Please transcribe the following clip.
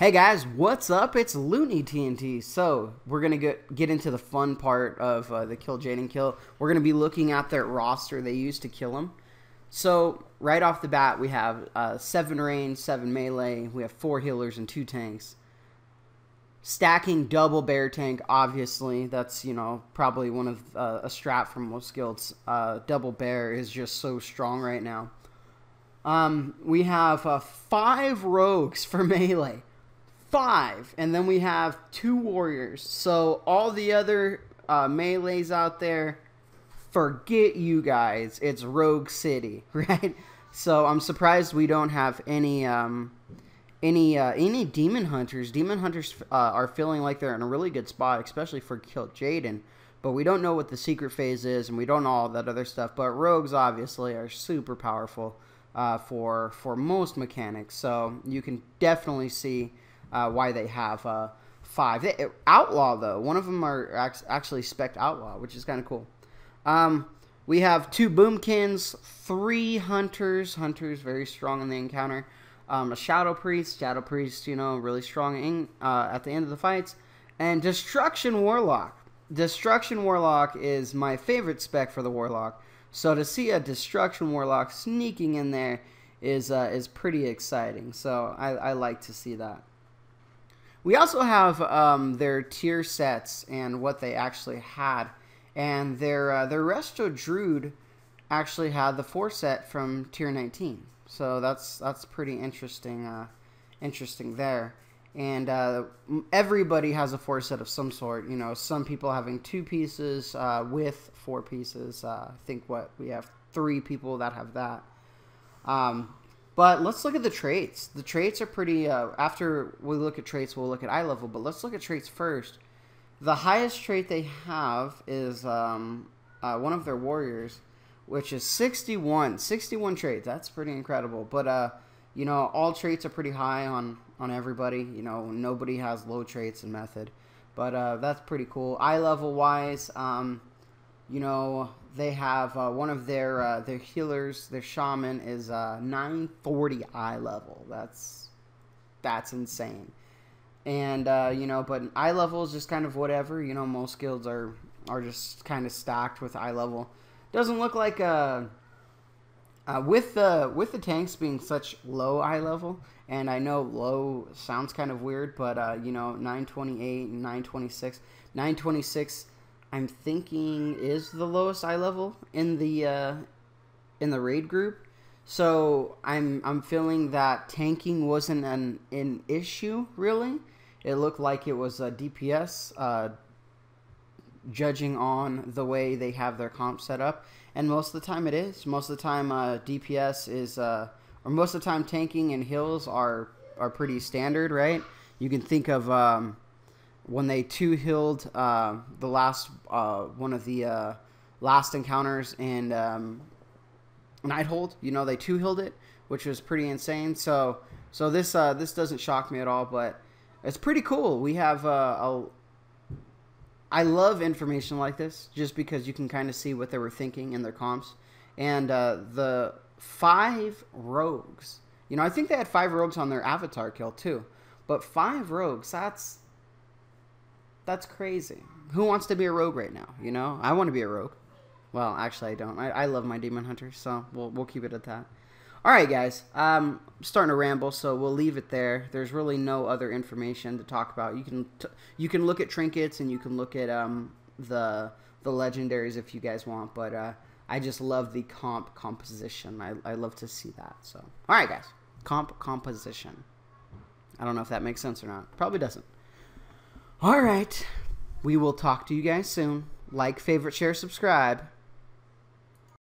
Hey guys, what's up? It's Looney TNT. So we're gonna get into the fun part of the Kil'Jaeden kill. We're gonna be looking at their roster they used to kill him. So right off the bat, we have 7 range, 7 melee. We have 4 healers and 2 tanks. Stacking double bear tank, obviously. That's probably one of a strat from most guilds. Double bear is just so strong right now. We have 5 rogues for melee. 5, and then we have 2 warriors. So all the other melees out there, forget you guys. It's Rogue City, right? So I'm surprised we don't have any demon hunters. Demon hunters are feeling like they're in a really good spot, especially for Kil'Jaeden. But we don't know what the secret phase is, and we don't know all that other stuff. But rogues obviously are super powerful for most mechanics. So you can definitely see why they have 5. Outlaw, though. One of them are actually spec Outlaw, which is kind of cool. We have 2 Boomkins, 3 Hunters. Hunters, very strong in the encounter. A Shadow Priest. Shadow Priest, really strong at the end of the fights. And Destruction Warlock. Destruction Warlock is my favorite spec for the Warlock. So to see a Destruction Warlock sneaking in there is pretty exciting. So I like to see that. We also have their tier sets and what they actually had, and their Resto Druid actually had the 4 set from tier 19. So that's pretty interesting, interesting there. And everybody has a 4 set of some sort. Some people having 2 pieces with 4 pieces. I think we have 3 people that have that. But let's look at the traits. The traits are pretty, after we look at traits, we'll look at eye level, but let's look at traits first. The highest trait they have is one of their warriors, which is 61. 61 traits. That's pretty incredible. But, all traits are pretty high on everybody. Nobody has low traits in Method. But that's pretty cool. Eye level wise, they have one of their healers, their shaman, is 940 eye level. That's insane. And but eye level is just kind of whatever. Most guilds are just kind of stacked with eye level. Doesn't look like with the tanks being such low eye level, and I know low sounds kind of weird, but 928 and 926, 926. I'm thinking is the lowest eye level in the raid group. So I'm feeling that tanking wasn't an issue really. It looked like it was a DPS, judging on the way they have their comp set up, and most of the time it is. Most of the time DPS is or most of the time tanking and heals are pretty standard, right? You can think of when they 2-healed the last one of the last encounters in Nighthold, they 2-healed it, which was pretty insane. So this doesn't shock me at all, but it's pretty cool. We have I love information like this just because you can kind of see what they were thinking in their comps. And the 5 rogues, I think they had 5 rogues on their avatar kill too, but 5 rogues, that's crazy. Who wants to be a rogue right now? I want to be a rogue. Well, actually, I don't. I love my demon hunters, so we'll keep it at that. All right, guys. I'm starting to ramble, so we'll leave it there. There's really no other information to talk about. You can look at trinkets and you can look at the legendaries if you guys want, but I just love the composition. I love to see that. So, all right, guys. Composition. I don't know if that makes sense or not. Probably doesn't. All right, we will talk to you guys soon. Like, favorite, share, subscribe.